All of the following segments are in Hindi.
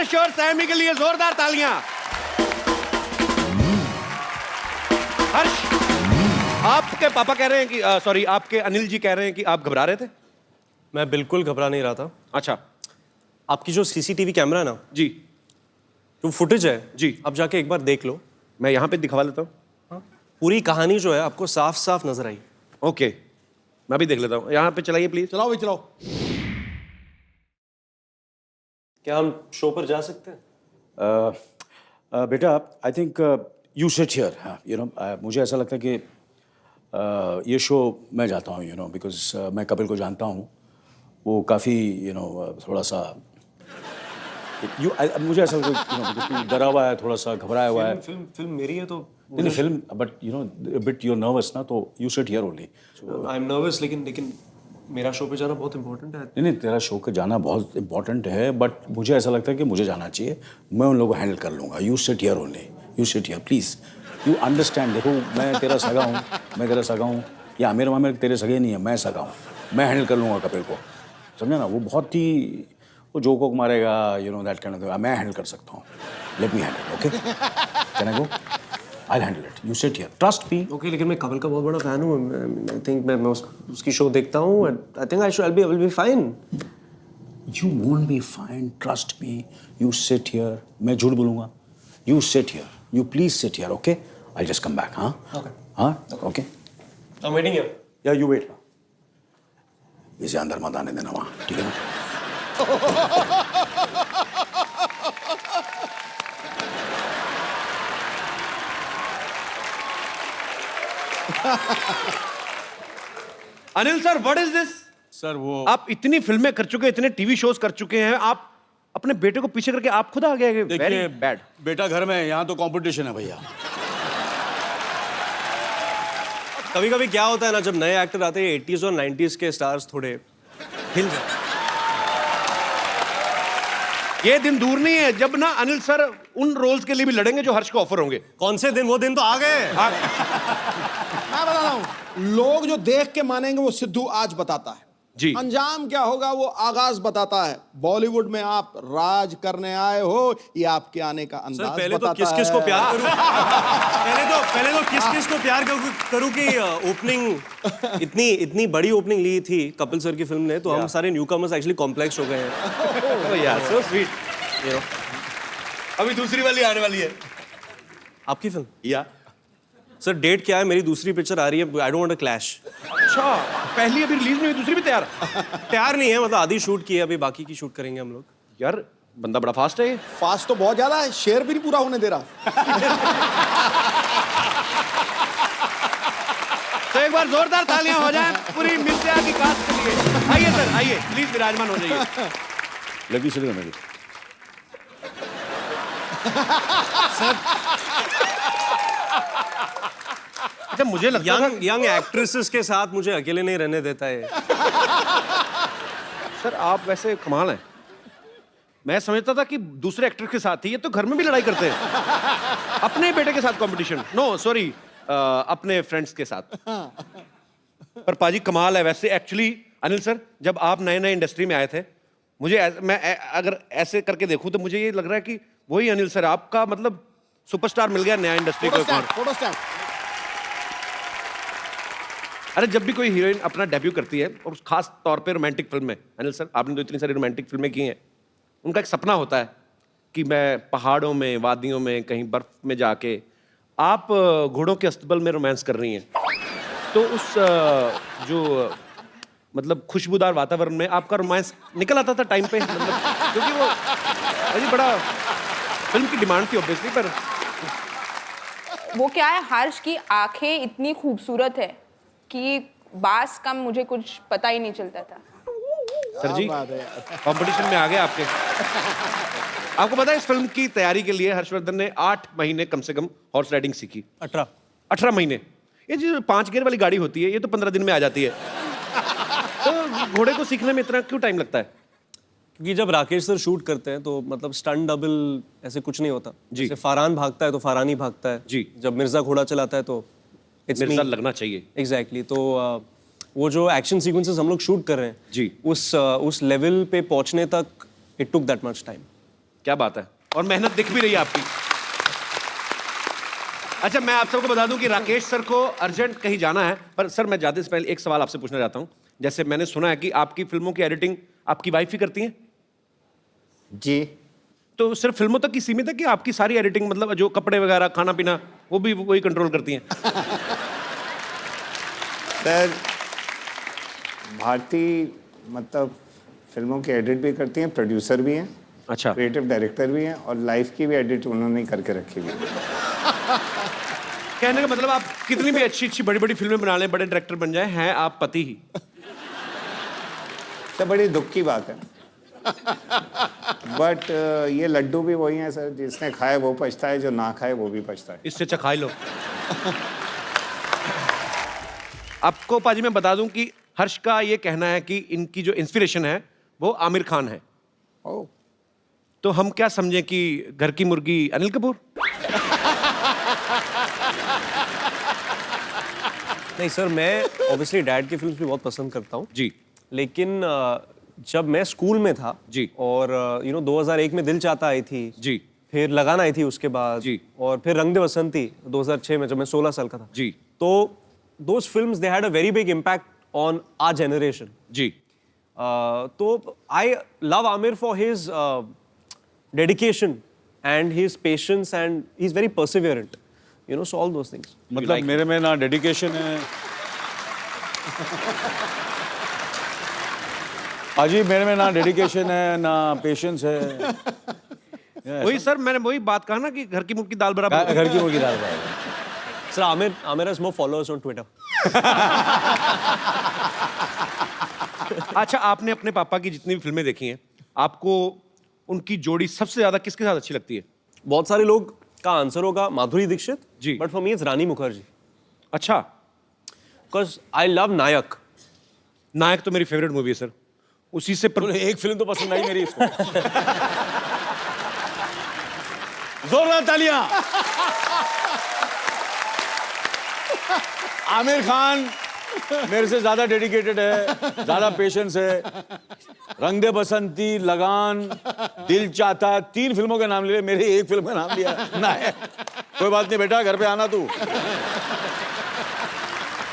हर्ष और सैमी के लिए जोरदार तालियां। हर्ष, आपके पापा कह रहे हैं कि सॉरी, आपके अनिल जी कह रहे हैं कि आप घबरा रहे थे। मैं बिल्कुल घबरा नहीं रहा था। अच्छा। आपकी जो सीसीटीवी कैमरा है ना जी जो फुटेज है जी, आप जाके एक बार देख लो। मैं यहाँ पे दिखवा लेता हूँ। पूरी कहानी जो है आपको साफ साफ नजर आई। ओके, मैं भी देख लेता हूँ। यहाँ पे चलाइए प्लीज। चलाओ भाई चलाओ। क्या हम शो पर जा सकते हैं? बेटा I think you sit here. You know मुझे ऐसा लगता है कि ये शो मैं जाता हूँ, यू नो, बिकॉज मैं कपिल को जानता हूँ। वो काफ़ी यू नो थोड़ा सा मुझे ऐसा लगता है डरा हुआ है, थोड़ा सा घबराया हुआ है। फिल्म मेरी है तो नहीं film, but you know bit you're nervous ना, तो you sit here only. I am nervous, लेकिन मेरा शो पे जाना बहुत इंपॉर्टेंट है। नहीं, तेरा शो का जाना बहुत इंपॉर्टेंट है, बट मुझे ऐसा लगता है कि मुझे जाना चाहिए। मैं उन लोगों को हैंडल कर लूँगा। You sit here only, you sit here please, you understand. देखो मैं तेरा सगा हूँ, मैं तेरा सगा हूँ, या आमिर मामिर तेरे सगे नहीं है, मैं सगा हूँ। मैं हैंडल कर लूँगा कपिल को, समझा ना। वो बहुत ही वो जोक वोक मारेगा, you know that kind of, मैं हैंडल कर सकता हूँ। Let me handle, okay? Can I go? I'll handle it. You sit here. Trust me. Okay, लेकिन मैं कपिल का बहुत बड़ा फैन हूँ। आई थिंक मैं उसकी शो देखता हूँ। I think I will be fine. You won't be fine. Trust me. You sit here. मैं झूठ बोलूँगा? You sit here. You please sit here, okay? I'll just come back, हाँ? Okay. हाँ? Okay. I'm waiting here. Yeah, you wait. इसे अंदर मत आने देना वहाँ, ठीक है ना? Anil sir, what is this? Sir वो आप इतनी फिल्में कर चुके हैं, इतने टीवी शोज कर चुके हैं, आप अपने बेटे को पीछे करके आप खुद आ गए। Very bad. बेटा घर में है, यहाँ तो कंपटीशन है भैया। कभी कभी क्या होता है ना, जब नए एक्टर आते हैं 80s और 90s के स्टार्स थोड़े हिल जाते। ये दिन दूर नहीं है जब ना अनिल सर उन रोल्स के लिए भी लड़ेंगे जो हर्ष को ऑफर होंगे। कौन से दिन? वो दिन तो आ गए। मैं बता रहा हूँ, लोग जो देख के मानेंगे वो सिद्धू आज बताता है जी। अंजाम क्या होगा वो आगाज बताता है। बॉलीवुड में आप राज करने आए हो, ये आपके आने का अंदाज सर पहले तो बताता किस किस को है। प्यार करूं? पहले तो किस किस को प्यार करूं कि ओपनिंग इतनी बड़ी ओपनिंग ली थी कपिल सर की फिल्म ने, तो हम सारे न्यूकमर्स एक्चुअली कॉम्प्लेक्स हो गए हैं। Oh यार, so sweet। You know, अभी दूसरी वाली आने वाली है। आपकी फिल्म? या सर डेट क्या है? मेरी दूसरी पिक्चर आ रही है। I don't want a clash. अच्छा, पहली अभी रिलीज नहीं हुई, दूसरी भी तैयार? तैयार नहीं है, मतलब आधी शूट की है, अभी बाकी की शूट करेंगे हम लोग। यार बंदा बड़ा फास्ट है ये। फास्ट तो बहुत ज्यादा है, शेर भी नहीं पूरा होने दे रहा। तो एक बार जोरदार तालियां हो जाएं पूरी मिर्जा की कास्ट के लिए। आइए सर, आइए प्लीज विराजमान हो जाइए। लगी सिर्फ मेरी। अच्छा, मुझे लगता था यंग एक्ट्रेसेस के साथ मुझे अकेले नहीं रहने देता है। सर आप वैसे कमाल हैं। मैं समझता था कि दूसरे एक्टर के साथ ही, ये तो घर में भी लड़ाई करते हैं। अपने बेटे के साथ कंपटीशन, नो सॉरी, अपने फ्रेंड्स के साथ। पर पाजी कमाल है वैसे। एक्चुअली अनिल सर, जब आप नए नए इंडस्ट्री में आए थे, मैं अगर ऐसे करके देखूं तो मुझे ये लग रहा है कि वही अनिल सर, आपका मतलब सुपरस्टार मिल गया नया इंडस्ट्री को। Photo stand. अरे जब भी कोई हीरोइन अपना डेब्यू करती है, और खास तौर पे रोमांटिक फिल्म में, अनिल सर आपने तो इतनी सारी रोमांटिक फिल्में की हैं, उनका एक सपना होता है कि मैं पहाड़ों में, वादियों में, कहीं बर्फ में जाके, आप घोड़ों के अस्तबल में रोमांस कर रही हैं। तो उस जो मतलब खुशबूदार वातावरण में आपका रोमांस निकल आता था टाइम पे, मतलब क्योंकि वो अजी बड़ा फिल्म की डिमांड थी ऑब्वियसली। पर वो क्या है, हर्ष की आंखें इतनी खूबसूरत है कि बास कम मुझे कुछ पता ही नहीं चलता था। सर जी कंपटीशन में आ गए आपके। आपको पता है इस फिल्म की तैयारी के लिए हर्षवर्धन ने 8 महीने कम से कम हॉर्स राइडिंग सीखी। 18 महीने। ये जो 5 गियर वाली गाड़ी होती है, ये तो 15 दिन में आ जाती है। तो घोड़े को सीखने में इतना क्यों टाइम लगता है? क्योंकि जब राकेश सर शूट करते हैं तो मतलब स्टंट डबल ऐसे कुछ नहीं होता जी। जैसे फरहान भागता है तो फरहान ही भागता है जी। जब मिर्जा घोड़ा चलाता है तो मिर्जा लगना चाहिए। एग्जैक्टली। तो वो जो एक्शन सीक्वेंसेस हम लोग शूट कर रहे हैं जी। उस लेवल पे पहुंचने तक it took that much time. क्या बात है, और मेहनत दिख भी रही है आपकी। अच्छा, मैं आप सबको बता दूं कि राकेश सर को अर्जेंट कहीं जाना है, पर सर मैं जाते से पहले एक सवाल आपसे पूछना चाहता हूं। जैसे मैंने सुना है कि आपकी फिल्मों की एडिटिंग आपकी वाइफ ही करती हैं, जी। तो सिर्फ फिल्मों तक की सीमित है कि आपकी सारी एडिटिंग, मतलब जो कपड़े वगैरह, खाना पीना, वो भी वही कंट्रोल करती हैं? सर भारती मतलब फिल्मों की एडिट भी करती हैं, प्रोड्यूसर भी हैं, अच्छा, क्रिएटिव डायरेक्टर भी हैं, और लाइफ की भी एडिट उन्होंने ही करके रखी हुई है। कहने का मतलब आप कितनी भी अच्छी अच्छी बड़ी बड़ी फिल्में बना लें, बड़े डायरेक्टर बन जाए, हैं आप पति ही। सर बड़ी दुख की बात है, बट ये लड्डू भी वही हैं सर, जिसने खाए वो पछता है, जो ना खाए वो भी पछता है। इससे अच्छा खाई लो। आपको पाजी मैं बता दूं कि हर्ष का ये कहना है कि इनकी जो इंस्पिरेशन है वो आमिर खान है। ओह, तो हम क्या समझें कि घर की मुर्गी अनिल कपूर? नहीं सर, मैं ऑब्वियसली डैड की फिल्म्स भी बहुत पसंद करता हूँ, जी लेकिन जब मैं स्कूल में था जी, और 2001 में दिल चाहता आई थी जी फिर लगान आई थी उसके बाद जी, और फिर रंग दे बसंती 2006 में, जब मैं 16 साल का था जी, तो those films they had a very big impact on our generation. जी। तो I love Aamir for his dedication and his patience and he is very perseverant, so all those things. मतलब मेरे में ना डेडिकेशन है अजी, मेरे में ना डेडिकेशन है ना पेशेंस है। वही सर, मैंने वही बात कहा ना कि घर की मुर्गी दाल बराबर। घर की मुर्गी दाल बराबर। Sir Aamir has more followers on Twitter. अच्छा, आपने अपने पापा की जितनी भी फिल्में देखी हैं, आपको उनकी जोड़ी सबसे ज्यादा किसके साथ अच्छी लगती है? बहुत सारे लोग का आंसर होगा माधुरी दीक्षित जी, बट फॉर मी इट्स रानी मुखर्जी। अच्छा, बिकॉज आई लव नायक। नायक तो मेरी फेवरेट मूवी है सर, उसी से एक फिल्म तो पसंद आई मेरी इसको। जोरदार तालियां। आमिर खान मेरे से ज्यादा डेडिकेटेड है, ज्यादा पेशेंस है। रंग दे बसंती, लगान, दिल चाहता, 3 फिल्मों के नाम ले, मेरे एक फिल्म का नाम लिया ना है। कोई बात नहीं बेटा, घर पे आना तू।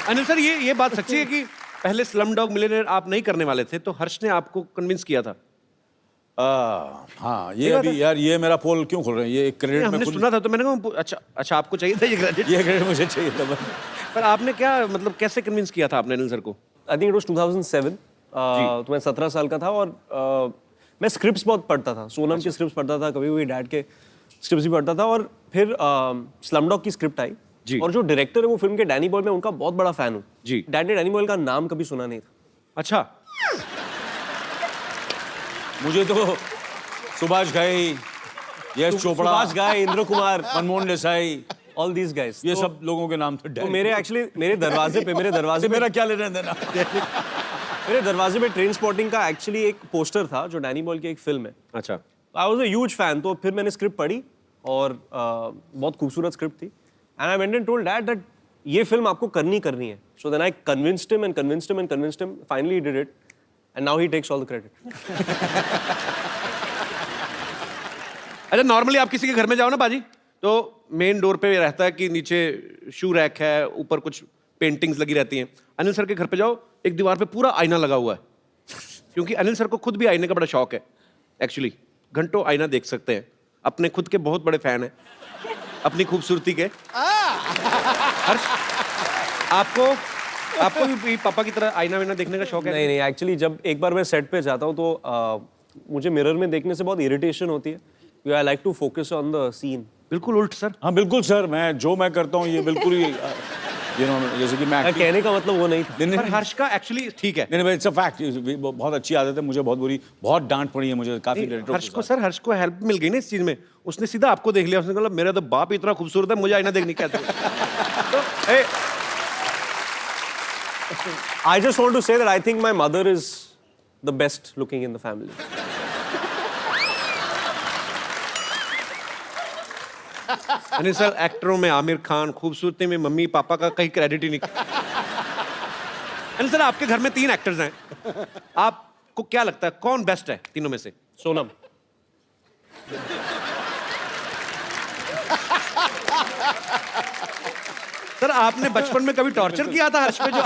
अनिल सर, ये बात सच्ची है कि पहले स्लम डॉग मिलियनेयर आप नहीं करने वाले थे, तो हर्ष ने आपको कन्विंस किया था? हाँ, ये अभी यार, ये मेरा पोल क्यों खोल रहे हैं? ये एक क्रेडिट हमने सुना था तो मैंने कहा अच्छा आपको चाहिए था ये क्रेडिट? ये क्रेडिट मुझे चाहिए था। पर आपने क्या, मतलब कैसे कन्विंस किया था आपने अनिल सर को? I think it was 2007। तो मैं 17 साल का था और मैं स्क्रिप्ट्स बहुत पढ़ता था, सोनम की स्क्रिप्ट्स पढ़ता था, कभी कभी डैड के स्क्रिप्ट्स भी पढ़ता था, और फिर स्लमडॉग की स्क्रिप्ट आई जी, और जो डायरेक्टर है वो फिल्म के डैनी बॉयल, मैं उनका बहुत बड़ा फैन हूँ जी। डैड ने डैनी बॉयल का नाम कभी सुना नहीं था। अच्छा, मुझे तो सुभाष घाई, यश चोपड़ा, सुभाष घाई, Indra Kumar, Manmohan Desai, all these guys, ये सब लोगों के नाम थे। तो मेरे दरवाजे पे मेरा क्या लेना देना? मेरे दरवाजे पे ट्रेन स्पॉटिंग का एक्चुअली एक पोस्टर था जो डैनी बॉयल की एक फिल्म है। अच्छा, I was a huge fan. तो फिर मैंने स्क्रिप्ट पढ़ी और बहुत खूबसूरत स्क्रिप्ट थी, and I went and told dad that ये फिल्म आपको करनी है। So then I convinced him, finally he did it, and now he takes all the credit. अच्छा, नॉर्मली आप किसी के घर में जाओ ना बाजी, तो मेन डोर पे रहता है कि नीचे शू रैक है, ऊपर कुछ पेंटिंग्स लगी रहती हैं। अनिल सर के घर पे जाओ, एक दीवार पे पूरा आईना लगा हुआ है, क्योंकि अनिल सर को खुद भी आईने का बड़ा शौक है। एक्चुअली घंटों आईना देख सकते हैं, अपने खुद के बहुत बड़े फैन हैं अपनी खूबसूरती के। हर्ष, आपको भी पापा की तरह आईना वाईना देखने का शौक है? नहीं, एक्चुअली जब एक बार मैं सेट पे जाता हूँ तो मुझे मिरर में देखने से बहुत इरिटेशन होती है। I like to focus on the scene. बिल्कुल उल्ट सर। हाँ बिल्कुल सर, मैं करता हूँ ये बिल्कुल ही जैसे कि मैं कहने का मतलब वो नहीं था। पर हर्ष का एक्चुअली ठीक है। नहीं, इट्स अ फैक्ट, बहुत अच्छी आदत है मुझे, बहुत डांट पड़ी है मुझे काफी डायरेक्टरों हर्ष को, सर हर्ष को हेल्प मिल गई ना इस चीज में, उसने सीधा आपको देख लिया, उसने कहा मेरा तो बाप इतना खूबसूरत है, मुझे आईना देखने क्या तो I just want to say that I think my mother is the best looking in the family. Anil sir, एक्टरों में आमिर खान, खूबसूरती में मम्मी पापा का कहीं क्रेडिट ही नहीं। अनिल सर, आपके घर में 3 एक्टर्स हैं, आपको क्या लगता है कौन बेस्ट है तीनों में से? सोनम। सर आपने बचपन में कभी टॉर्चर किया था हर्ष पे जो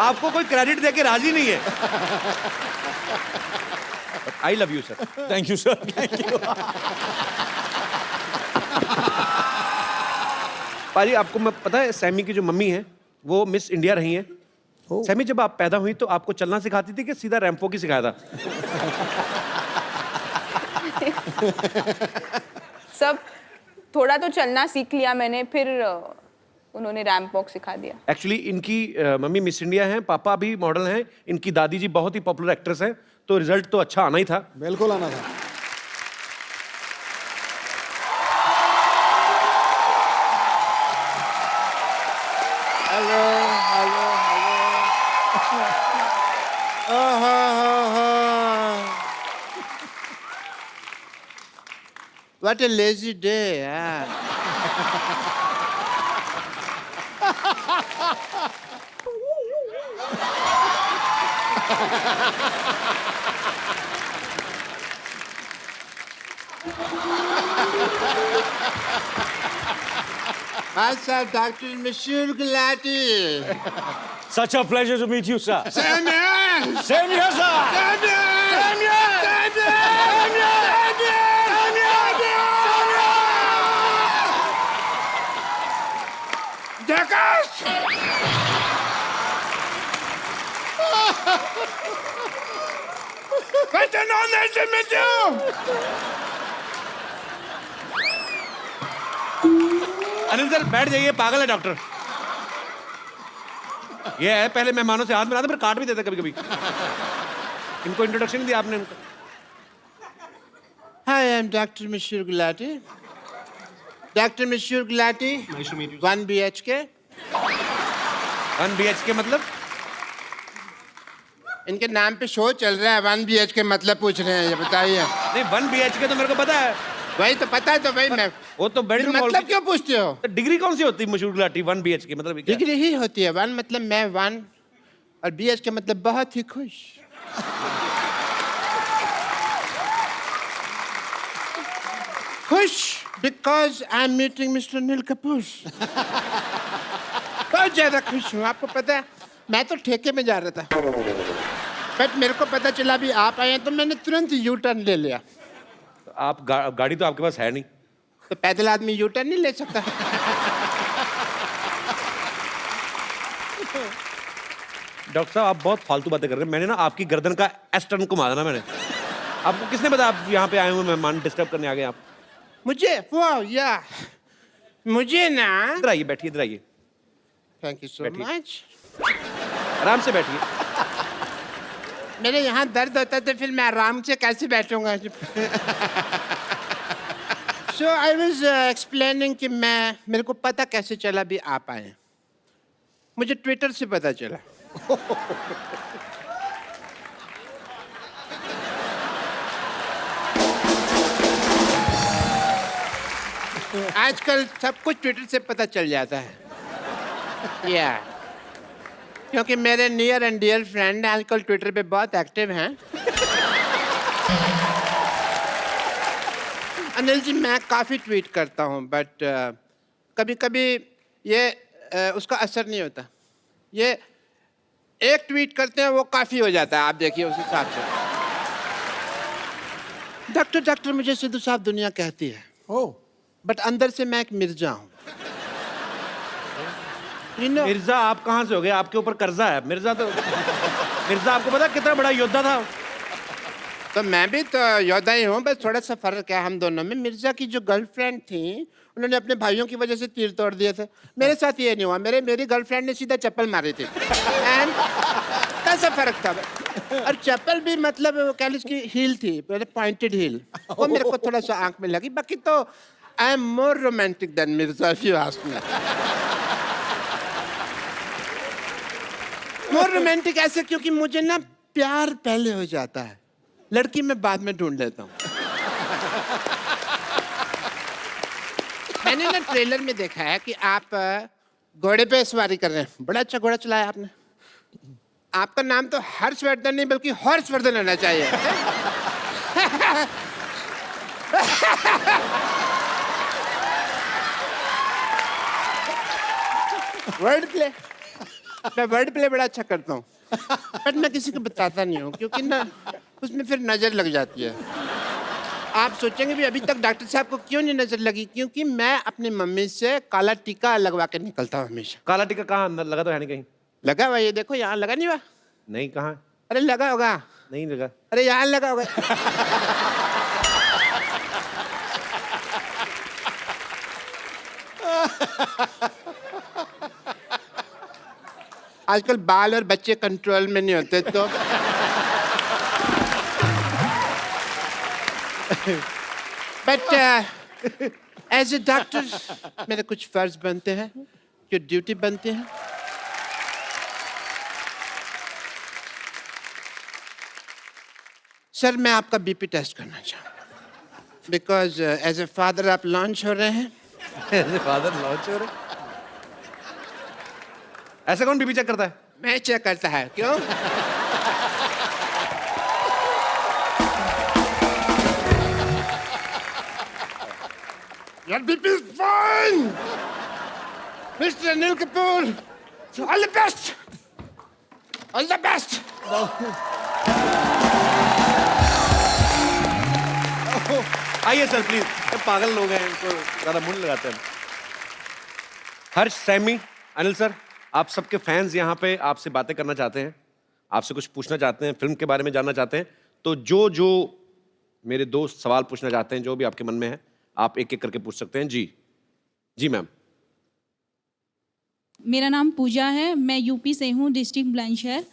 आपको कोई क्रेडिट देके राजी नहीं है? I love you sir. Thank you sir, thank you. पाजी आपको मैं पता है सैमी की जो मम्मी है वो मिस इंडिया रही हैं। सैमी जब आप पैदा हुई तो आपको चलना सिखाती थी कि सीधा रैंपो की सिखाया था? सब थोड़ा तो चलना सीख लिया मैंने, फिर उन्होंने रैंप वॉक सिखा दिया। एक्चुअली इनकी मम्मी मिस इंडिया हैं, पापा भी मॉडल हैं, इनकी दादी जी बहुत ही पॉपुलर एक्ट्रेस हैं, तो रिजल्ट तो अच्छा आना ही था। बिल्कुल आना था। Hello hello hello. What a lazy day, yeah. Myself, Dr. Monsieur Gulati. Such a pleasure to meet you, sir. Same here. Same here, sir. Same here. Same here. Same here. Same here. Same here. Jackass! What's an honor to meet you? Anil sir बैठ जाइए, पागल है डॉक्टर। ये है पहले मेहमानों से हाथ मिलाते फिर काट भी देते कभी कभी। इनको इंट्रोडक्शन नहीं दिया आपने इनको। Hi, I'm Dr. Monsieur Gulati. Dr. Monsieur Gulati. Nice to meet you. 1 BHK. 1 BHK मतलब? इनके नाम पे शो चल रहा है, 1 BHK मतलब पूछ रहे हैं, ये बताइए। नहीं 1 BHK तो मेरे को पता है। वही तो पता है, तो भाई मैं वो तो बेडरूम मतलब क्यों पूछते हो? तो डिग्री कौन सी होती है मशहूर गुलाटी 1 BHK मतलब क्या? डिग्री ही होती है। 1 मतलब मैं 1 और BHK मतलब बहुत ही खुश। खुश because I am meeting mister Anil Kapoor. बहुत ज्यादा खुश हूँ। आपको पता है मैं तो ठेके में जा रहा था, बट मेरे को पता चला भी आप आए हैं तो मैंने तुरंत यू टर्न ले लिया। आप गाड़ी तो आपके पास है नहीं, तो पैदल आदमी यू टर्न नहीं ले सकता। डॉक्टर साहब आप बहुत फालतू बातें कर रहे हैं। मैंने ना आपकी गर्दन का एस टर्न घुमा देना मैंने। आपको किसने बताया आप यहाँ पे आए हुए मेहमान डिस्टर्ब करने आ गए आप? मुझे वाह या मुझे ना, इधर आइए, बैठिए, इधर आइए, थैंक यू सो बैठिए। मच। आराम से बैठिए। मेरे यहाँ दर्द होता है तो फिर मैं आराम से कैसे बैठूंगा? सो आई वाज एक्सप्लेनिंग कि मेरे को पता कैसे चला भी आप आए। मुझे ट्विटर से पता चला। आजकल सब कुछ ट्विटर से पता चल जाता है। या क्योंकि मेरे नियर एंड डियर फ्रेंड आजकल ट्विटर पे बहुत एक्टिव हैं। अनिल जी मैं काफ़ी ट्वीट करता हूँ, बट कभी कभी ये उसका असर नहीं होता। ये एक ट्वीट करते हैं वो काफ़ी हो जाता है। आप देखिए उस हिसाब से। डॉक्टर मुझे सिद्धू साहब दुनिया कहती है, बट अंदर से मैं एक मिर्जा हूँ। You know, मिर्जा आप कहाँ से हो गए? आपके ऊपर कर्जा है। मिर्जा आपको पता कितना बड़ा योद्धा था? तो मैं भी तो योद्धा ही हूँ, बस थोड़ा सा फर्क है हम दोनों में। मिर्जा की जो गर्लफ्रेंड थी उन्होंने अपने भाइयों की वजह से तीर तोड़ दिए थे। मेरे साथ ये नहीं हुआ। मेरी गर्लफ्रेंड ने सीधा चप्पल मारी थी। एंड कैसा फर्क था? और चप्पल भी मतलब वो कह लीजिए उसकी हील थी, पॉइंटेड हील। वो मेरे को थोड़ा सा आंख में लगी। बाकी तो I am more romantic than Mirza if you ask me. More romantic ऐसे क्योंकि मुझे ना प्यार पहले हो जाता है, लड़की मैं बाद में ढूंढ लेता हूँ। मैंने ना ट्रेलर में देखा है कि आप घोड़े पे सवारी कर रहे हैं। बड़ा अच्छा घोड़ा चलाया आपने। आपका नाम तो हर्षवर्धन नहीं बल्कि हॉर्सवर्धन होना चाहिए। वर्ड प्ले, मैं वर्ड प्ले बड़ा अच्छा करता हूँ, बट मैं किसी को बताता नहीं हूँ क्योंकि ना उसमें फिर नजर लग जाती है। आप सोचेंगे भी अभी तक डॉक्टर साहब को क्यों नहीं नजर लगी, क्योंकि मैं अपनी मम्मी से काला टीका लगवा के निकलता हूँ हमेशा। काला टीका कहाँ अंदर लगा तो है नहीं कहीं? लगा हुआ, ये देखो यहाँ लगा नहीं हुआ। नहीं, कहाँ? अरे लगा होगा। नहीं लगा। अरे यहाँ लगा होगा। आजकल बाल और बच्चे कंट्रोल में नहीं होते तो बट एज ए डॉक्टर मेरे कुछ फर्ज बनते हैं, जो ड्यूटी बनते हैं। सर मैं आपका बीपी टेस्ट करना चाहूँ बिकॉज एज ए फादर आप लॉन्च हो रहे हैं। फादर लॉन्च हो रहे? ऐसे कौन बीपी चेक करता है? मैं चेक करता है। क्यों? Your BP is fine, Mr. Anil Kapoor. All the best. All the best. आइए सर प्लीज, पागल लोग हैं, इनको ज्यादा मुंह नहीं लगाते हैं। हर्ष, सैमी, अनिल सर, आप सबके फैंस यहाँ पे आपसे बातें करना चाहते हैं, आपसे कुछ पूछना चाहते हैं, फिल्म के बारे में जानना चाहते हैं। तो जो मेरे दोस्त सवाल पूछना चाहते हैं, जो भी आपके मन में है, आप एक एक करके पूछ सकते हैं। जी जी मैम। मेरा नाम पूजा है, मैं यूपी से हूँ, डिस्ट्रिक्ट बुलंदशहर।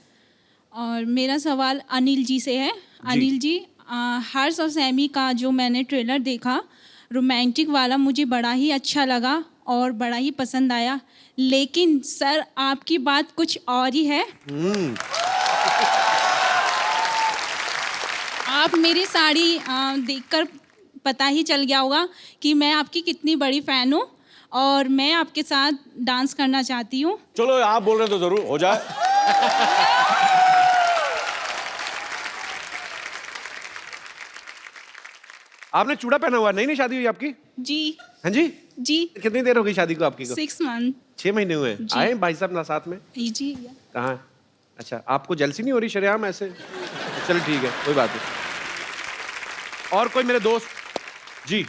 और मेरा सवाल अनिल जी से है। अनिल जी, हर्ष और सैमी का जो मैंने ट्रेलर देखा, रोमांटिक वाला, मुझे बड़ा ही अच्छा लगा और बड़ा ही पसंद आया। लेकिन सर आपकी बात कुछ और ही है। आप मेरी साड़ी देखकर पता ही चल गया होगा कि मैं आपकी कितनी बड़ी फ़ैन हूँ और मैं आपके साथ डांस करना चाहती हूँ। चलो आप बोल रहे तो जरूर हो जाए। आपने चूड़ा पहना हुआ? नहीं शादी हुई आपकी? जी। हाँ जी जी। कितनी देर हो गई शादी को आपकी को? 6 मंथ। 6 महीने हुए। आए भाई साहब ना साथ में? जी। कहाँ? अच्छा, आपको जलसी नहीं हो रही शरेआम ऐसे? चलो ठीक है, कोई बात नहीं। और कोई मेरे दोस्त? जी।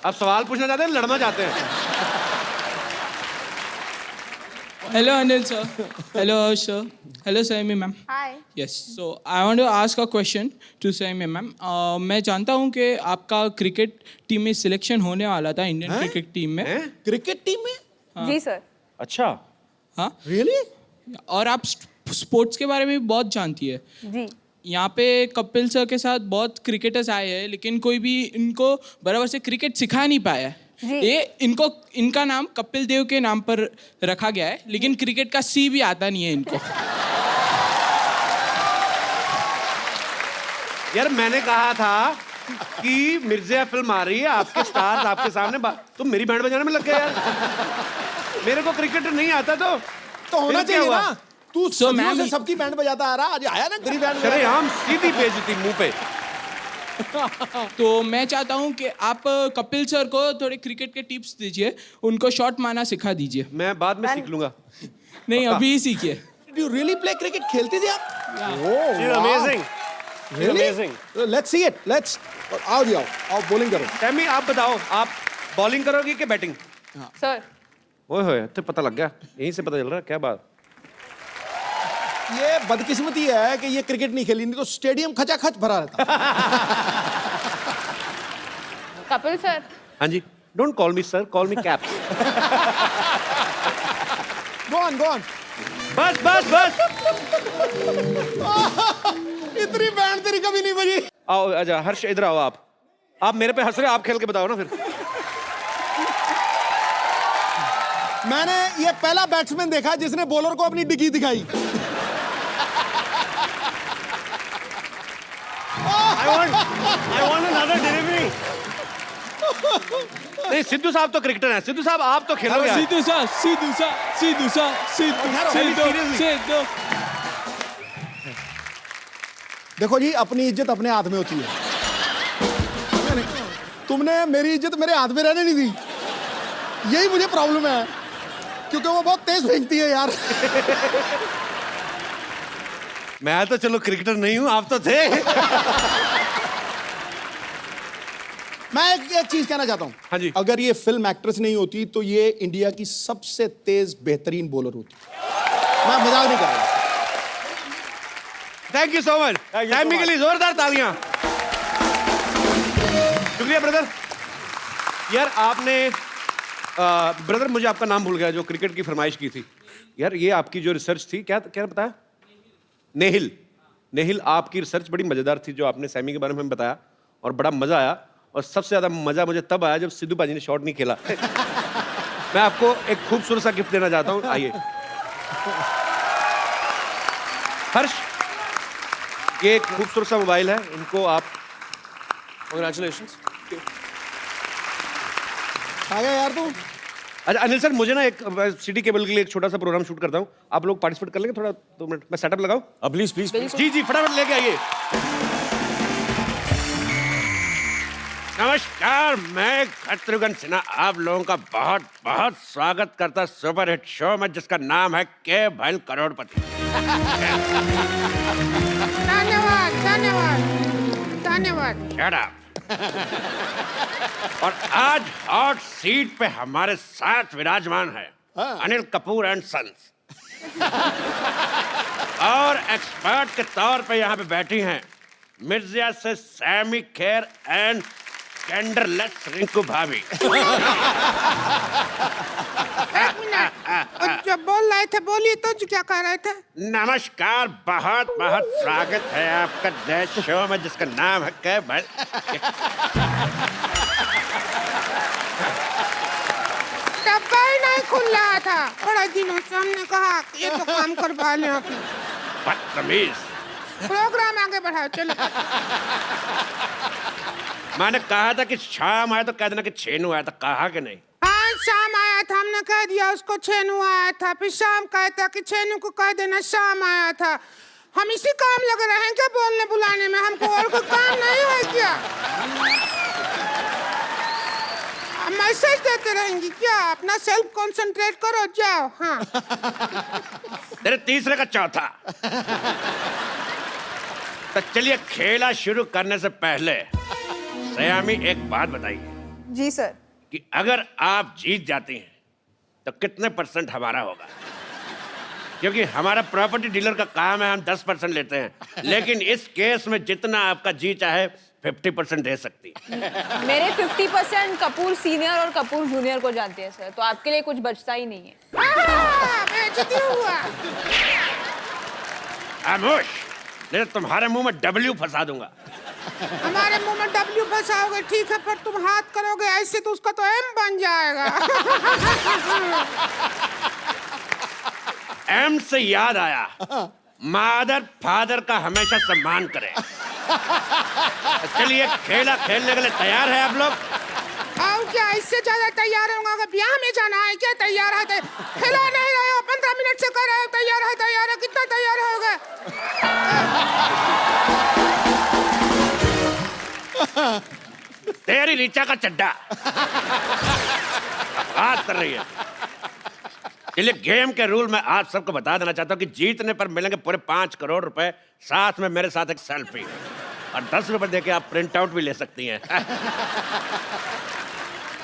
आप सवाल पूछना चाहते हैं, लड़ना चाहते हैं? Hello Anil sir. Hello Harsh sir. Hello Saimi ma'am. Hi. Yes. So I want to ask a question to Saimi ma'am. मैं जानता हूँ कि आपका क्रिकेट टीम में सिलेक्शन होने वाला था, इंडियन क्रिकेट टीम में। क्रिकेट टीम में? जी सर। अच्छा। हाँ। रियली? और आप स्पोर्ट्स के बारे में भी बहुत जानती है। जी। यहाँ पे कपिल सर के साथ बहुत क्रिकेटर्स आए हैं, लेकिन कोई भी इनको बराबर से क्रिकेट सिखा नहीं पाया है। ये इनका नाम कपिल देव के नाम पर रखा गया है, लेकिन क्रिकेट का सी भी आता नहीं है इनको। यार मैंने कहा था कि मिर्जिया फिल्म आ रही है, आपके स्टार्स आपके सामने, तुम मेरी बैंड बजाने में लग गए यार। मेरे को क्रिकेट नहीं आता तो होना चाहिए ना। तू सदियों से मैं सबकी बैंड बजाता आ रहा, आज आया ना गरीब बैंड। अरे हम सीधी भेजती मुंह पे। तो मैं चाहता हूँ कि आप कपिल सर को थोड़े क्रिकेट के टिप्स दीजिए, उनको शॉट मारना सिखा दीजिए। मैं बाद में सीख लूंगा। नहीं, अभी ही सीखिए। Did you really play cricket? खेलते थे आप? She's amazing. She's amazing. Let's see it. Let's. आओ जी आओ, बॉलिंग करो। सैमी आप बताओ, आप बॉलिंग करोगे कि बैटिंग? सर। ओए होए, तो पता लग गया, यहीं से पता चल रहा है। क्या बात। ये बदकिस्मती है कि ये क्रिकेट नहीं खेली, नहीं तो स्टेडियम खचाखच भरा रहता। कपिल सर। हाँ जी। Don't call me sir, call me caps. Go on, go on. बस बस बस। इतनी बैंड तेरी कभी नहीं बजी। आओ आजा हर्ष, इधर आओ। आप मेरे पे हंस रहे हो, आप खेल के बताओ ना फिर। मैंने ये पहला बैट्समैन देखा जिसने बॉलर को अपनी डिग्गी दिखाई। I want another delivery. नहीं, सिद्धू साहब तो क्रिकेटर हैं। सिद्धू साहब आप तो खेलोगे आज। सीधू देखो जी, अपनी इज्जत अपने हाथ में होती है। मैंने, तुमने मेरी इज्जत मेरे हाथ में रहने नहीं दी, यही मुझे प्रॉब्लम है, क्योंकि वो बहुत तेज फेंकती है यार। मैं तो चलो क्रिकेटर नहीं हूं, आप तो थे। मैं एक चीज कहना चाहता हूं। हाँ जी। अगर ये फिल्म एक्ट्रेस नहीं होती तो ये इंडिया की सबसे तेज बेहतरीन बॉलर होती। मैं मजाक नहीं कर रहा। Thank you so much. Sammy के लिए जोरदार तालियां। शुक्रिया ब्रदर। यार आपने ब्रदर मुझे आपका नाम भूल गया, जो क्रिकेट की फरमाइश की थी। यार ये आपकी जो रिसर्च थी, क्या क्या बताया? नेहिल। नेहिल, आपकी रिसर्च बड़ी मजेदार थी जो आपने सैमी के बारे में बताया, और बड़ा मजा आया। और सबसे ज्यादा मजा मुझे तब आया जब सिद्धू बाजी ने शॉट नहीं खेला। मैं आपको एक खूबसूरत सा गिफ्ट देना चाहता हूं, आइए। हर्ष, ये एक खूबसूरत सा मोबाइल है, इनको आप। Congratulations. आ गया यार तू। अच्छा अनिल सर, मुझे ना एक सिटी केबल के लिए एक छोटा सा प्रोग्राम शूट करता हूँ, आप लोग पार्टिसिपेट कर लेंगे थोड़ा 2 मिनट? मैं सेटअप लगाऊं? Please please please. जी जी, फटाफट लेके आइए। नमस्कार, मैं शत्रुघ्न सिन्हा आप लोगों का बहुत बहुत स्वागत करता सुपर हिट शो में, जिसका नाम है के भैल करोड़पति। धन्यवाद धन्यवाद धन्यवाद। Shut up. और आज हॉट सीट पे हमारे साथ विराजमान है अनिल कपूर एंड सन्स। और एक्सपर्ट के तौर पे यहाँ पे बैठी हैं मिर्जिया से सैमी खेर एंड कैंडरलेस रिंकू भाभी। एक मिनट, जो बोल रहे थे बोलिए तो, जो क्या कह रहे थे? नमस्कार, बहुत बहुत स्वागत है आपका नए शो में, जिसका नाम है के भैल। डब्बा ही नहीं खुल रहा था बड़े दिनों से, हमने कहा ये तो काम करवा लें अपनी। बदतमीज। प्रोग्राम आगे बढ़ाओ, चलो। मैंने कहा था कि शाम आया तो कह देना कि छेनू आया था, कहा कि नहीं? हाँ, शाम आया था, हमने कह दिया उसको छेनू आया था, फिर शाम कहता कि छेनू को कह देना शाम आया था। हम इसी काम लगे रहे हैं क्या बोलने बुलाने में? हमको और कोई काम नहीं है क्या? मैसेज देते रहेंगी क्या? अपना सेल्फ कंसंट्रेट करो, जाओ। हाँ। तेरे तीसरे का चौथा। तो चलिए, खेला शुरू करने से पहले सयामी एक बात बताइए जी सर। कि अगर आप जीत जाती हैं तो कितने % हमारा होगा? क्योंकि हमारा प्रॉपर्टी डीलर का काम है, हम 10% लेते हैं, लेकिन इस केस में जितना आपका जी चाहे 50% दे सकती। मेरे 50% कपूर सीनियर और कपूर जूनियर को जानते हैं सर, तो आपके लिए कुछ बचता ही नहीं है। बेइज्जती हुआ। खामोश, नहीं तो तुम्हारे मुंह में W फंसा दूंगा। हमारे मुंह में W फंसाओगे ठीक है, पर तुम हाथ करोगे ऐसे तो उसका तो M बन जाएगा। M से याद आया, मादर फादर का हमेशा सम्मान करें। चलिए, खेला खेलने के लिए तैयार है आप लोग? आओ, क्या इससे ज्यादा तैयार होगा? अगर ब्याह में जाना है क्या? तैयार है? खिला नहीं रहे हो, 15 मिनट से कर रहे हो तैयार है तैयार है, कितना तैयार होगा? तेरी रीचा का चड्डा बात कर रही है। चलिए, गेम के रूल मैं आप सबको बता देना चाहता हूँ कि जीतने पर मिलेंगे पूरे 5 करोड़ रुपए, साथ में मेरे साथ एक सेल्फी, और 10 रुपए देके आप प्रिंट आउट भी ले सकती हैं।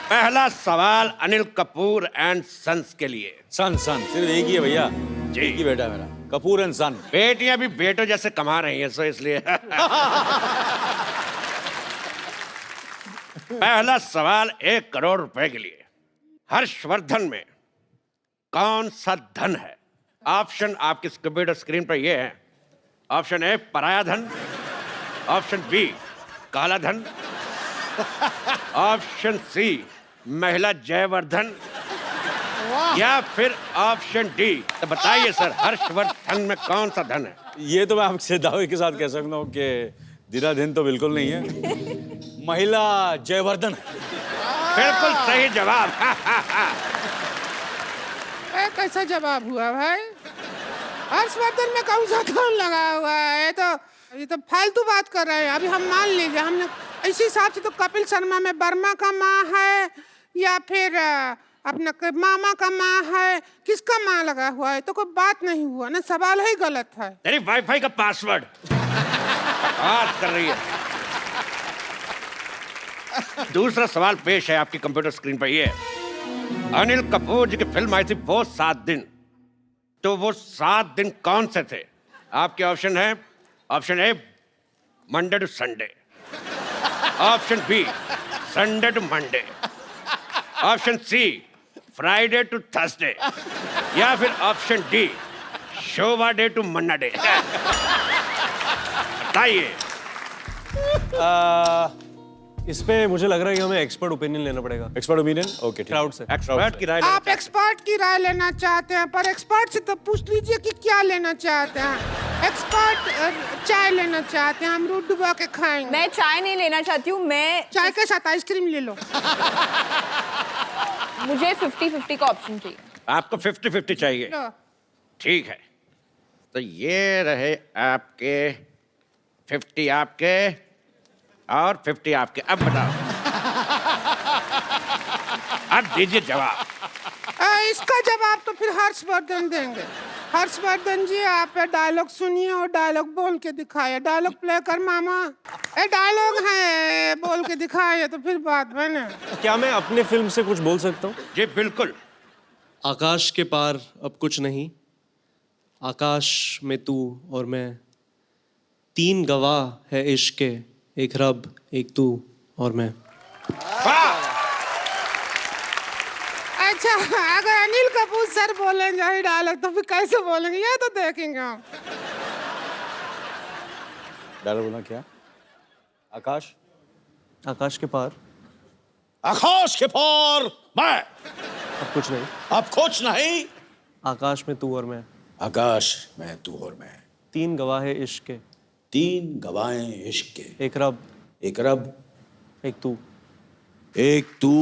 पहला सवाल अनिल कपूर एंड सन्स के लिए। सन सिर्फ एक ही है भैया जी। एक ही बेटा है मेरा, कपूर एंड सन। बेटियां भी बेटों जैसे कमा रही हैं, सो इसलिए। पहला सवाल 1 करोड़ रुपए के लिए। हर्षवर्धन में कौन सा धन है? ऑप्शन आपकी कंप्यूटर स्क्रीन पर ये है। ऑप्शन ए पराया धन, ऑप्शन बी काला धन, ऑप्शन सी महिला जयवर्धन, या फिर ऑप्शन डी। तो बताइए सर, हर्षवर्धन में कौन सा धन है? ये तो मैं आपसे दावे के साथ कह सकता हूँ कि दिन तो बिल्कुल नहीं है, महिला जयवर्धन। बिल्कुल सही जवाब। कैसा जवाब हुआ भाई? हर्षवर्धन में कौन सा धन लगा हुआ है? ये तो फालतू बात कर रहे हैं। अभी हम मान लीजिए हमने इसी हिसाब से तो कपिल शर्मा में वर्मा का माँ है या फिर अपना मामा का माँ है, किसका माँ लगा हुआ है? तो कोई बात नहीं हुआ ना, सवाल ही गलत है। तेरी वाईफाई का पासवर्ड बात कर रही है। दूसरा सवाल पेश है आपकी कंप्यूटर स्क्रीन पर। ये अनिल कपूर जी की फिल्म आई थी वो 7 दिन, तो वो 7 दिन कौन से थे? आपके ऑप्शन है, option A Monday to Sunday, option B Sunday to Monday, option C Friday to Thursday, या फिर option D Shobha De to Manna Dey. बताइए। इस पे मुझे लग रहा है कि हमें एक्सपर्ट ओपिनियन लेना पड़ेगा, एक्सपर्ट ओपिनियन, ओके, क्राउड से। एक्सपर्ट की राय आप एक्सपर्ट की राय लेना चाहते हैं, पर एक्सपर्ट से तो पूछ लीजिए कि क्या लेना चाहते हैं। एक्सपर्ट चाय लेना चाहते हैं, हम दूध डुबा के खाएंगे। मैं चाय नहीं लेना चाहती हूँ, मैं चाय के साथ आइसक्रीम ले लो। मुझे 50-50 का ऑप्शन चाहिए। आपको 50-50 चाहिए? लो। ठीक है, तो ये रहे आपके 50 आपके और 50 आपके। अब बताओ, अब दीजिए जवाब। इसका जवाब तो फिर हर्षवर्धन देंगे। हर्षवर्धन जी, आप डायलॉग सुनिए और डायलॉग बोल के दिखाइए। डायलॉग प्ले कर मामा। डायलॉग है, बोल के दिखाइए तो फिर बात बने। क्या मैं अपने फिल्म से कुछ बोल सकता हूँ? जी बिल्कुल। आकाश के पार अब कुछ नहीं, आकाश में तू और मैं, 3 गवाह है इश्क के, एक रब, एक तू और मैं। अच्छा, अगर अनिल कपूर सर बोलेंगे यही डायलॉग तो फिर कैसे बोलेंगे, ये तो देखेंगे हम। डायलॉग बोलना क्या? आकाश, आकाश के पार आकाश के पार मैं, अब कुछ नहीं, अब कुछ नहीं, आकाश में तू और मैं, आकाश में तू और मैं, 3 गवाह है इश्क के, 3 गवाहें इश्क के, एक रब, एक रब, एक तू, एक तू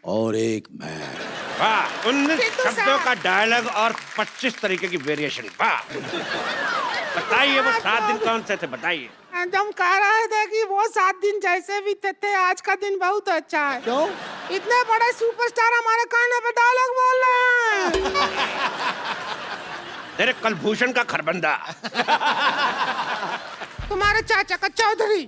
और एक मैं। वाह, 19 शब्दों का डायलॉग और 25 तरीके की वेरिएशन। वाह, बताइए वो 7 दिन कौन से थे? बताइए। हम कह रहे थे कि वो 7 दिन जैसे भी थे, आज का दिन बहुत अच्छा है। क्यों? इतने बड़े सुपरस्टार हमारे कान पे डायलॉग बोल रहे हैं। तेरे कलभूषण का खरबंदा। तुम्हारे चाचा का चौधरी।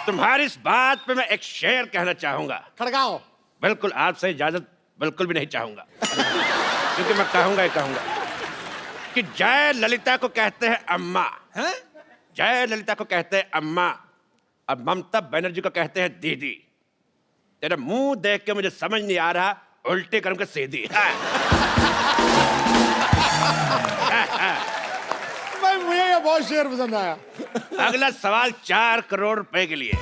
तुम्हारी इस बात पे मैं एक शेर कहना चाहूंगा। खड़काओ। बिल्कुल, आपसे इजाजत बिल्कुल भी नहीं चाहूंगा, क्योंकि मैं कहूंगा ही कहूंगा कि जय ललिता को कहते हैं अम्मा, जय ललिता को कहते हैं अम्मा, और ममता बनर्जी को कहते हैं दीदी। तेरा मुंह देख के मुझे समझ नहीं आ रहा, उल्टे करूं के सीधी। भाई मुझे ये बहुत शेर पसंद आया। अगला सवाल 4 करोड़ रुपए के लिए।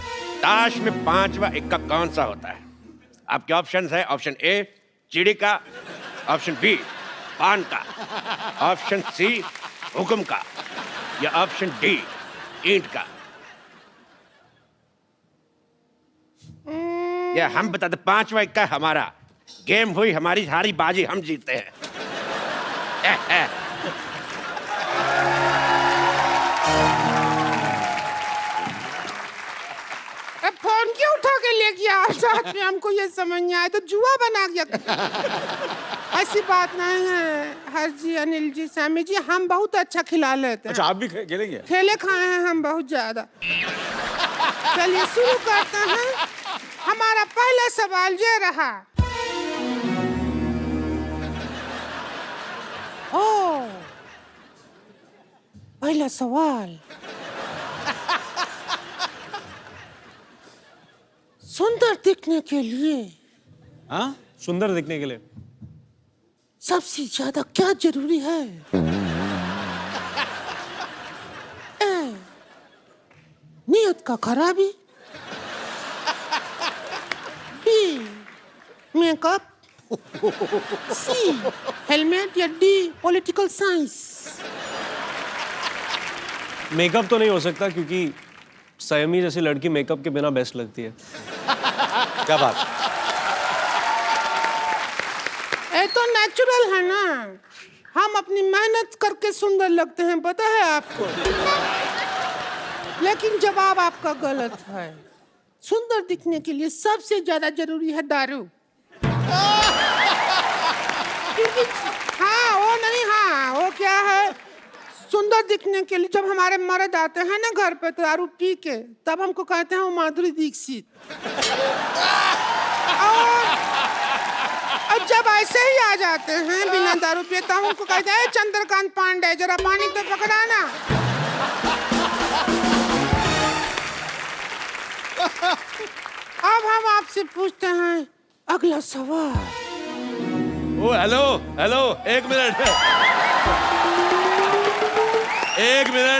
ताश में 5वां इक्का कौन सा होता है? आपके ऑप्शन है, ऑप्शन ए चिड़ी का, ऑप्शन बी पान का, ऑप्शन सी हुक्म का, या ऑप्शन डी ईंट का। या हम बता दे, 5वां इक्का हमारा, गेम हुई हमारी, हारी बाजी हम जीतते हैं। अब फोन क्यों उठा के ले गया साथ में? हमको ये समझ नहीं आया, तो जुआ बना गया। ऐसी बात नहीं है हर्ष जी, अनिल जी, सैमी जी, हम बहुत अच्छा खिला लेते हैं। अच्छा, आप भी खेलेंगे? खेले खाए हैं हम बहुत ज्यादा। चलिए शुरू करते हैं। हमारा पहला सवाल ये रहा। ओ, पहला सवाल। सुंदर दिखने के लिए, हाँ, सुंदर दिखने के लिए सबसे ज्यादा क्या जरूरी है? ए, नियत का खराबी, बी मेकअप, सी हेलमेट, या डी पॉलिटिकल साइंस। मेकअप तो नहीं हो सकता, क्योंकि सयमी जैसी लड़की मेकअप के बिना बेस्ट लगती है। क्या बात? ये तो नेचुरल है ना। हम अपनी मेहनत करके सुंदर लगते हैं, पता है आपको। लेकिन जवाब आपका गलत है। सुंदर दिखने के लिए सबसे ज्यादा जरूरी है दारू। क्योंकि हाँ वो नहीं, हाँ वो क्या है, सुंदर दिखने के लिए जब हमारे मर्द आते हैं ना घर पे तो दारू पी के, तब हमको कहते हैं वो माधुरी दीक्षित। और जब ऐसे ही आ जाते हैं बिना दारू पिए तो हमको कहते हैं चंद्रकांत पांडे जरा पानी तो पकड़ाना। अब हम आपसे पूछते हैं अगला सवाल। ओ हेलो हेलो, एक मिनट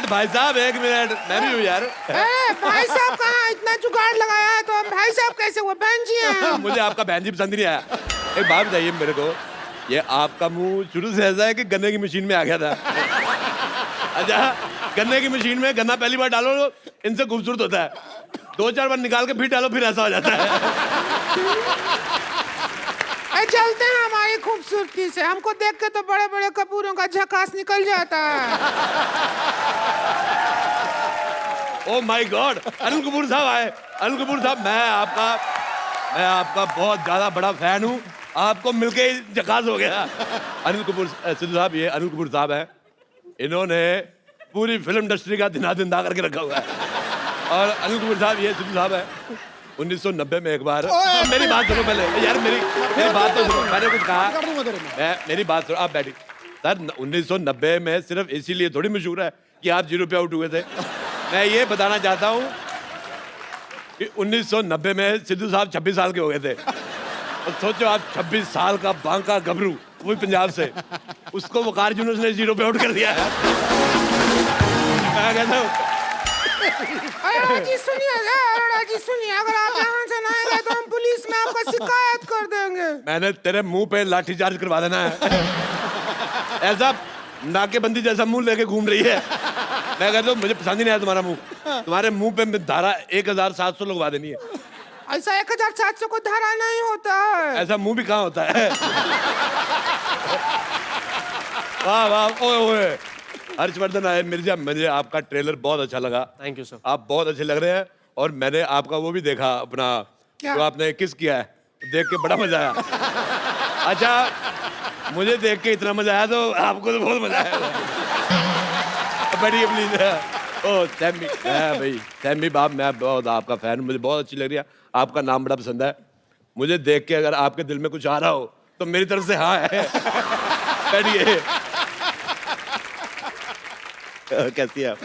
भाई साहब, एक मिनट, मैं भी हूँ यार। भाई साहब कहाँ, इतना जुगाड़ लगाया है तो हम भाई साहब कैसे, वो बहन जी हैं। मुझे आपका बहन जी पसंद नहीं आया। एक बात बताइए मेरे को, ये आपका मुंह शुरू से ऐसा है कि गन्ने की मशीन में आ गया था? अच्छा, गन्ने की मशीन में गन्ना पहली बार डालो इनसे खूबसूरत होता है, 2-4 बार निकाल के फिर डालो फिर ऐसा हो जाता है। चलते हैं हमारी खूबसूरती से, हमको देख के तो बड़े बड़े कपूरों का झकास निकल जाता है। Oh my God, Anil Kapoor साहब आए। अनिल कपूर साहब, मैं आपका बहुत ज्यादा बड़ा फैन हूँ, आपको मिलके ही झकास हो गया। अनिल कपूर सिद्धू साहब, ये अनिल कपूर साहब है, इन्होंने पूरी फिल्म इंडस्ट्री का दिना करके रखा हुआ है। और अनिल कपूर साहब, ये सिद्धू साहब है, 1990 में एक बार, मेरी बात सुनो पहले यार, मेरी बात तो सुनो, मैंने कुछ कहा, मेरी बात सुनो, आप बैठिए। सर 1990 में सिर्फ इसीलिए थोड़ी मशहूर है कि आप 0 पे आउट हुए थे। मैं ये बताना चाहता हूँ कि 1990 में सिद्धू साहब 26 साल के हो गए थे। और सोचो आप 26 साल का बांका गबरू, वो पंजाब से, उसको वकार यूनुस ने 0 पे आउट कर दिया है। मैं कहता हूँ अरोड़ा जी सुनिए, अगर आप यहाँ से ना आएंगे तो हम पुलिस में आपका शिकायत कर देंगे। मैंने तेरे मुंह पे लाठीचार्ज करवा देना है। ऐसा नाकेबंदी जैसा मुंह लेके घूम रही है। मैं कहता हूँ मुझे पसंद ही नहीं आया तुम्हारा मुंह, तुम्हारे मुंह पे धारा 1700 लगवा देनी है। ऐसा 1700 को धारा नहीं होता है। ऐसा मुंह भी कहाँ होता है? वाह वाह, ओए ओए, हर्षवर्धन आए मिर्जा, मुझे आपका ट्रेलर बहुत अच्छा लगा। Thank you sir. आप बहुत अच्छे लग रहे हैं। और मैंने आपका वो भी देखा अपना, जो आपने किस किया है, देख के बड़ा मजा आया। अच्छा, मुझे देख के इतना मजा आया तो आपको तो बहुत मजा आया। बैठिए प्लीज। ओ सैमी, भाई सैमी बाप, मैं बहुत आपका फैन हूँ, मुझे बहुत अच्छी लग रही है, आपका नाम बड़ा पसंद है। मुझे देख के अगर आपके दिल में कुछ आ रहा हो तो मेरी तरफ से हाँ है। बैठिए। कैसी है आप?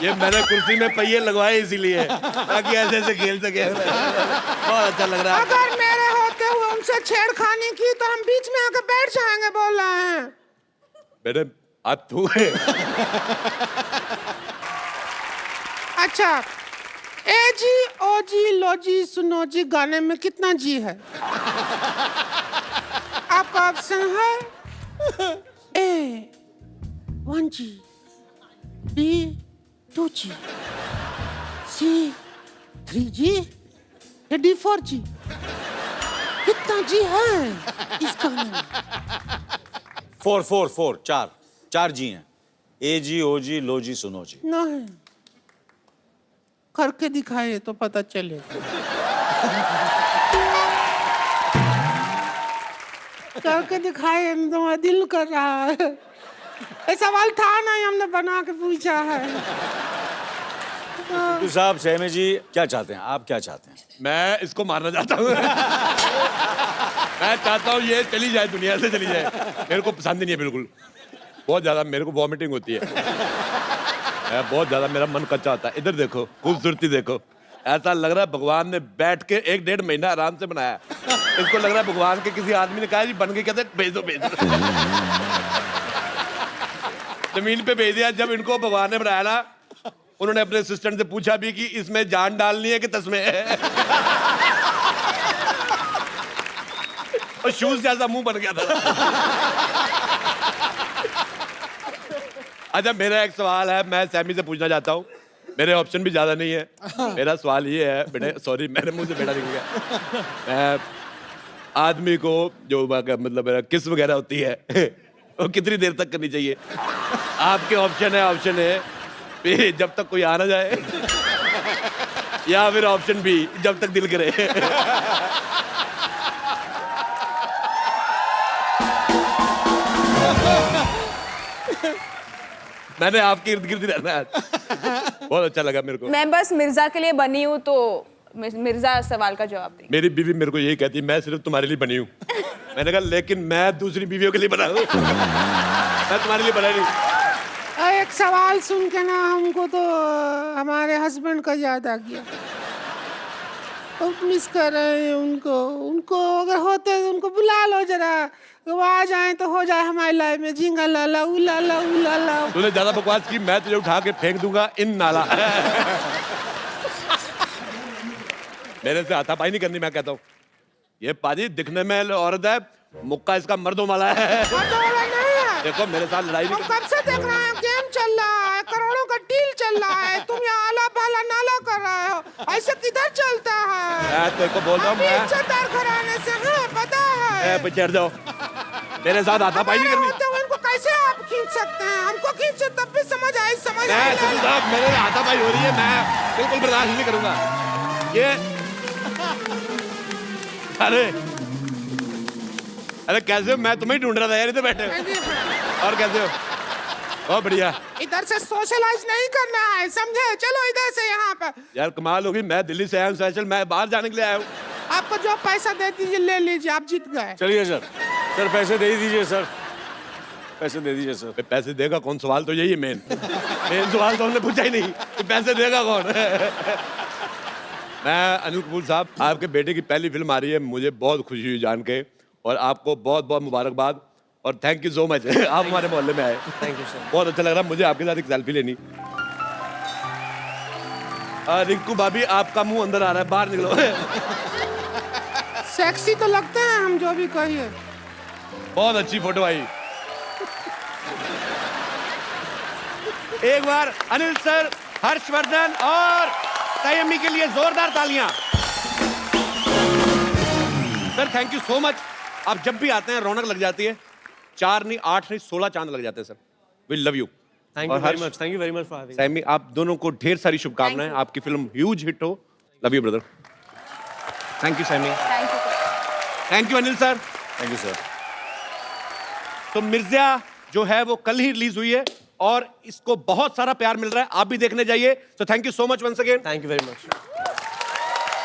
ये मैंने कुर्सी में पहिए लगवाए इसीलिए, ताकि ऐसे ऐसे खेल सके। बहुत अच्छा लग रहा है। अगर मेरे होते हुए उनसे छेड़खानी की तो हम बीच में आकर बैठ जाएंगे, बोल रहे हैं। मेरे आप तू है। अच्छा, ए जी ओ जी लो जी सुनो जी गाने में कितना जी है? आपका ऑप्शन है ए 1G, B 2G, C 3G या D 4G? कितना जी है इस गाने में? 4 4 जी हैं। ए जी, ओ जी, लो जी, सुनो जी। नहीं, करके दिखाए तो पता चले। करके दिखाए तो दिल कर रहा है। ये सवाल था नहीं, हमने बना के पूछा है। सिद्धू साहब, सैमी जी क्या चाहते हैं? आप क्या चाहते हैं? मैं इसको मारना चाहता हूँ। मैं चाहता हूँ ये चली जाए, दुनिया से चली जाए। मेरे को पसंद ही नहीं है बिल्कुल, बहुत ज्यादा मेरे को वॉमिटिंग होती है। बहुत ज्यादा मेरा मन कच्चा होता है। इधर देखो, खूबसूरती देखो, ऐसा लग रहा है भगवान ने बैठ के 1-1.5 महीना आराम से बनाया। इसको लग रहा है भगवान के किसी आदमी ने कहा जी बन के, कहते भेज दो। जमीन पे भेज दिया। जब इनको भगवान ने बनाया ना, उन्होंने अपने असिस्टेंट से पूछा भी कि इसमें जान डालनी है कि तस्में है। और शूज जैसा मुंह बन गया था। अच्छा, मेरा एक सवाल है, मैं सैमी से पूछना चाहता हूँ मेरे ऑप्शन भी ज्यादा नहीं है। मेरा सवाल ये है बेटे, सॉरी मेरे मुंह से बेटा निकल गया। मैं आदमी को जो मतलब किस वगैरह होती है वो कितनी देर तक करनी चाहिए? आपके ऑप्शन है कि जब तक कोई आ ना जाए, या फिर ऑप्शन बी जब तक दिल करे। मैंने आपके इर्द गिर्द रहना है आज। बहुत अच्छा लगा मेरे को। मैं बस मिर्जा के लिए बनी हूँ, तो मिर्जा सवाल का जवाब देंगे। मेरी बीवी मेरे को यही कहती है मैं सिर्फ तुम्हारे लिए बनी हूँ। मैंने कहा लेकिन मैं दूसरी बीवियों के लिए बना हूँ, मैं तुम्हारे लिए बना नहीं। एक सवाल सुन के ना हमको तो हमारे हस्बैंड का याद आ गया। बहुत मिस कर रहे हैं उनको अगर होते तो उनको बुला लो जरा, वो आ जाए तो हो जाए हमारी लाइफ में झिंगा लाला उलाला उलाला। तूने ज्यादा बकवास की, मैं तुझे उठा के फेंक दूंगा इन नाला। मेरे से हाथापाई नहीं करनी, मैं कहता हूँ। ये पाजी दिखने में औरत है, मुक्का इसका मर्दों वाला है। देखो मेरे साथ लड़ाई नहीं। कब से देख रहे हैं, गेम चल रहा है, करोड़ों का डील चल रहा है, तुम यहाँ आला पाला नाला कर रहे हो, ऐसे किधर चलता है? मैं तेरे को बोल रहा हूँ, मैं इज्जतदार घराने से हैं, पता है? चढ़ जाओ, मेरे साथ हाथापाई नहीं करनी। तो इनको कैसे आप खींच सकते हैं? हमको खींचो तब भी समझ आई। मेरे हाथापाई हो रही है, मैं बिल्कुल बर्दाश्त नहीं करूंगा ये। अरे कैसे हो? मैं तुम्हें ढूंढ रहा था यार, इधर बैठे हो। और कैसे हो? बहुत बढ़िया। इधर से सोशलाइज नहीं करना है, समझे? चलो इधर से यहाँ पर। यार कमाल होगी, मैं दिल्ली से आया हूँ स्पेशल, मैं बाहर जाने के लिए आया हूँ। आपको जो पैसा दे दीजिए ले लीजिए, आप जीत गए। चलिए सर पैसे दे दीजिए सर, पैसे दे दीजिए सर। पैसे देगा कौन? सवाल तो यही है मेन सवाल तो हमने पूछा ही नहीं कि पैसे देगा कौन। मैं अनिल कपूर साहब, आपके बेटे की पहली फिल्म आ रही है, मुझे बहुत खुशी हुई जान के, और आपको बहुत बहुत मुबारकबाद और थैंक यू सो मच। आप हमारे मोहल्ले में आए, थैंक यू सर। बहुत अच्छा लग रहा मुझे आपके साथ एक सेल्फी लेनी। रिंकू भाभी आपका मुंह अंदर आ रहा है, बाहर निकलो। सेक्सी तो लगते हैं हम, जो भी कहिए। बहुत अच्छी फोटो आई। एक बार अनिल सर, हर्षवर्धन और संयमी के लिए जोरदार तालियां। Sir thank you so much. आप जब भी आते हैं रौनक लग जाती है। 4 नहीं 8 नहीं 16 चांद लग जाते हैं sir. We love you. Thank you very much, thank you very much for having. Sammy आप दोनों को ढेर सारी शुभकामनाएं, आपकी फिल्म ह्यूज हिट हो। Love you brother. Thank you Sammy. Thank you. Thank you Anil sir. Thank you sir. तो मिर्जा जो है वो कल ही रिलीज हुई है और इसको बहुत सारा प्यार मिल रहा है, आप भी देखने जाइए। तो thank you so much once again. Thank you very much.